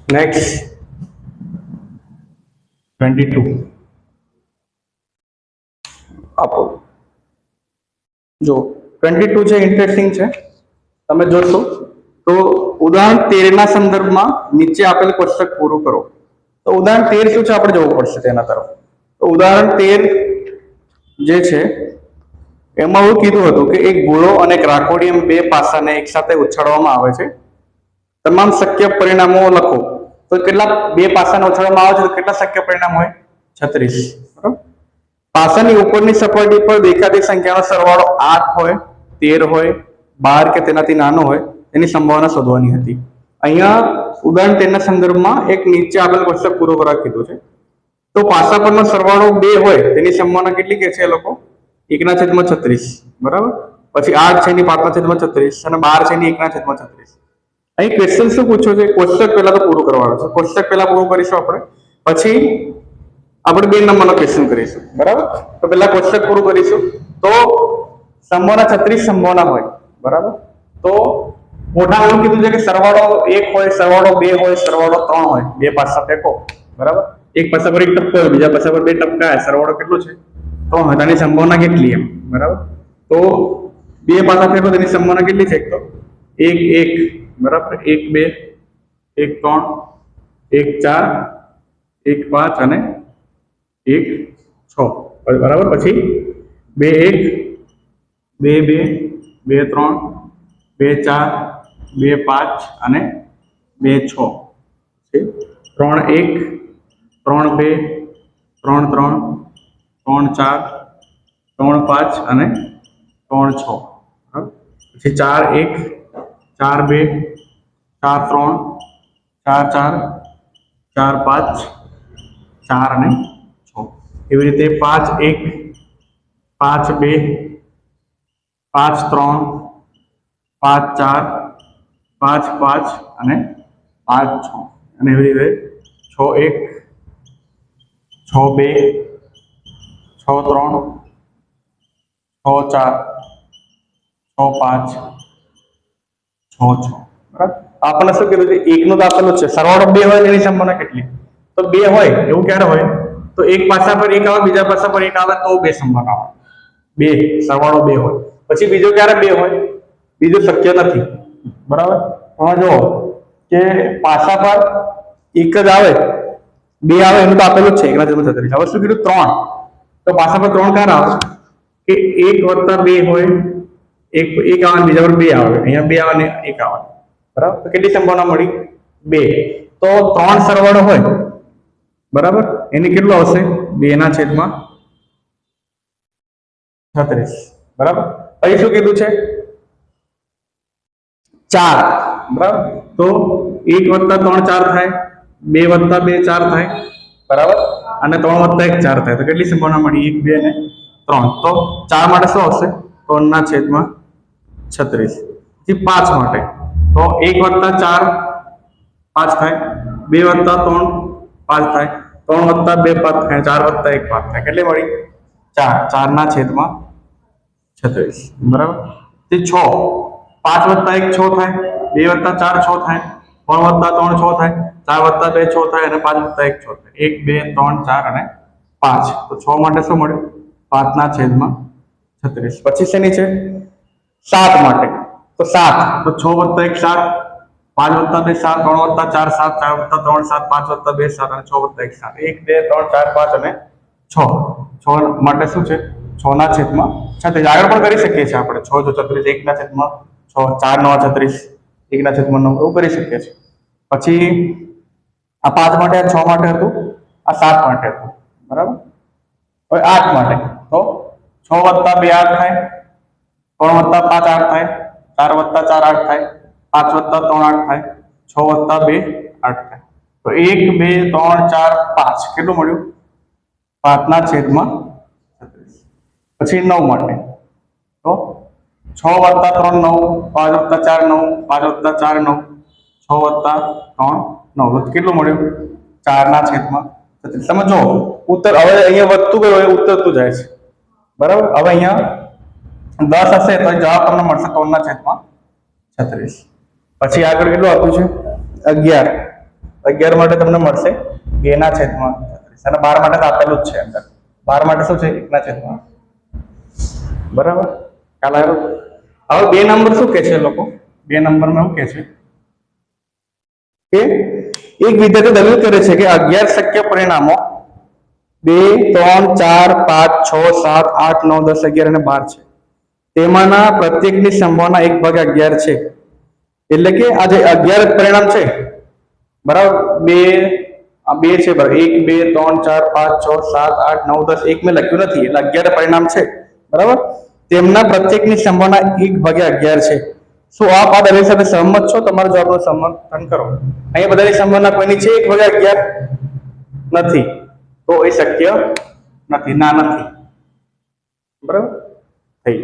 Next 22 આપો. જો 22 છે ઇન્ટરેસ્ટિંગ છે. તમે જોશો તો ઉદાહરણ 13 ના સંદર્ભમાં નીચે આપેલ કોષ્ટક પૂરું કરો. તો ઉદાહરણ 13 શું છે આપણે જોવું પડશે તેના તરફ. તો ઉદાહરણ 13 જે છે એમાં એવું કીધું હતું કે એક ગોળો અને એક રાખોડી એમ બે પાસાને એકસાથે ઉછાળવામાં આવે છે. તમામ શક્ય પરિણામો લખો. તો કેટલા બે પાસાને ઉછાળવામાં આવે છે તો કેટલા શક્ય પરિણામ હોય? 36. બરાબર. પાસાની ઉપરની સપાટી પર દેખાતી સંખ્યાનો સરવાળો 8 હોય, 13 હોય, 12 કે તેનાથી નાનો હોય એની સંભાવના શોધવાની હતી. અહીંયા ઉદાહરણ 13 ના સંદર્ભમાં એક નીચે આપેલ કોષ્ટક પૂરું કરવા કીધું છે. તો પાસા પરનો સરવાળો 2 હોય તેની સંભાવના કેટલી કે છે એ લોકો? 1/36. બરાબર. પછી 8 છે એની 5/36 અને 12 છે એની 1/36. અહીં ક્વેશ્ચન શું પૂછ્યો છે? કોષ્ટક પહેલા તો પૂરું કરવાનું છે. કોષ્ટક પહેલા પૂરું કરીશું આપણે, પછી આપણે 2 નંબરનો ક્વેશ્ચન કરીશું. બરાબર. તો પહેલા કોષ્ટક પૂરું કરીશું. તો સંભાવના 36 સંભાવના હોય. બરાબર. તો મોટામાં એવું કીધું છે કે સરવાળો 1 હોય, સરવાળો 2 હોય, સરવાળો 3 હોય. બે પાસા ફેંકો. બરાબર. એક પાસા પર 1 ટપકો હોય, બીજા પાસા પર 2 ટપકા હોય. સરવાળો કેટલો છે? 3 હોય. તેની સંભાવના કેટલી એમ? બરાબર. તો બે પાસા ફેંકો તેની સંભાવના કેટલી છે? તો 1 1. બરાબર. 1 2, 1 3, 1 4, 1 5 અને 1 6. બરાબર. પછી 2 1, 2 2, 2 3, 2 4, 2 5 અને 2 6. 3 1, 3 2, 3 3, 3 4, 3 5 અને 3 6. પછી 4 1, 4 2, 4 3, 4 4, 4 5, 4 અને 6. એવી રીતે 5 1, 5 2, 5 3, 5 4, 5 5 અને 5 6. અને એવી રીતે 6 1, 6 2, 6 3, 6 4, 6 5, 6 6. બરાબર. આપણને શું કીધું છે? 1 નું તો આપેલું છે. સરવાળો 2 હોય તેની સંભાવના કેટલી? તો 2 હોય એવું ક્યારે હોય? તો એક પાસા પર 1 આવે, બીજા પાસા પર 1 આવે તો 2 સંભાવના હોય. 2 સરવાળો 2 હોય. પછી બીજો ક્યારે 2 હોય? બીજું શક્ય નથી. બરાબર. હવે જો કે પાસા પર 1 જ આવે, 2 આવે એનું તો આપેલું જ છે 1/36. હવે શું કીધું? 3. તો પાસા પર 3 ક્યારે આવે? કે 1 + 2 હોય, એક આવે બીજા પર 2 આવે. અહીંયા 2 આવે ને 1 આવે. બરાબર. તો કેટલી સંભાવના મળી? 2. તો 3 સરવાળો હોય. બરાબર. એની કેટલું આવશે? 2/36. બરાબર. અહીં શું કીધું છે? 4. બરાબર. તો 1 + 3 4 થાય, 2 + 2 4 થાય. બરાબર. અને 3 + 1 4 થાય. તો કેટલી સંભાવના મળી? 1 2 અને 3. તો 4 માટે શું આવશે? 3/36. પછી 5 માટે તો 1 + 4 5 થાય, 2 + 3 5 થાય, 3 + 2 5 થાય, 4 + 1 5 થાય. કેટલી મળી? 4. 4/36. બરાબર. તે 6. 5 + 1 6 થાય, 2 + 4 6 થાય, 3 + 3 6 થાય, 4 + 2 6 થાય અને 5 + 1 6 થાય. 1 2 3 4 અને 5. તો 6 માટે શું મળ્યું? 5/36. પછી શેની છે? 7 માટે. તો 7. તો 6 + 1 7, 5 + 2 7, 3 + 4 7, 4 + 3 7, 5 + 2 7 અને 6 + 1 7. 1 2 3 4 5 અને 6. 6 માટે શું છે? 6/36. આગળ પણ કરી શકીએ છીએ આપણે. 6 × 36 1/6, 4 9 36 1/9 એવું કરી શકીએ છીએ. પછી આ 5 માટે, આ 6 માટે હતું, આ 7 માટે હતું. બરાબર. હવે 8 માટે તો 6 + 2 8 થાય, 3 + 5 8 થાય, 4 + 4 8 થાય, 5 + 3 8 થાય, 6 + 2 8 થાય. તો 1 2 3 4 5 કેટલું મળ્યું? 5/36. પછી 9 માટે તો 6 + 3 9, 5 + 4 9, 5 + 4 9, 6 + 3 9. કેટલું મળ્યું? 4/36. તમે જો ઉત્તર હવે અહીંયા વધતું ગયું હોય, ઉતરતું જાય છે. બરાબર. હવે અહીંયા 10 હશે તો જવાબ તમને મળશે 3/36. પછી આગળ કેટલું આપ્યું છે? 11. 11 માટે તમને મળશે 2/36 અને 12 માટે તો આપેલું જ છે અંદર. 12 માટે શું છે 1/. બરાબર, ખ્યાલ આવ્યો? હવે 2 નંબર શું કે છે લોકો? 2 નંબરમાં એવું કે છે કે એક વિદ્યાર્થી દલીલ કરે છે કે 11 શક્ય પરિણામો 2, 3, 4, 5, 6, 7, 8, 9, 10, 11 અને 12 છે. તેમાંના પ્રત્યેકની સંભાવના 1/11 છે. એટલે કે આ જે 11 પરિણામ છે, બરાબર, 2 છે, બરાબર, 1, 2, 3, 4, 5, 6, 7, 8, 9, 10, એક મેં લખ્યું નથી, એટલે 11 પરિણામ છે, બરાબર. તેમના પ્રત્યેકની સંભાવના 1/11 છે. શું આપ આ દલીલ સાથે સહમત છો? તમારા જવાબનું સમર્થન કરો. અહીંયા બધાની સંભાવના કોઈની છે 1/11? નથી, તો એ શક્ય નથી, ના નથી. બરાબર, થઈ.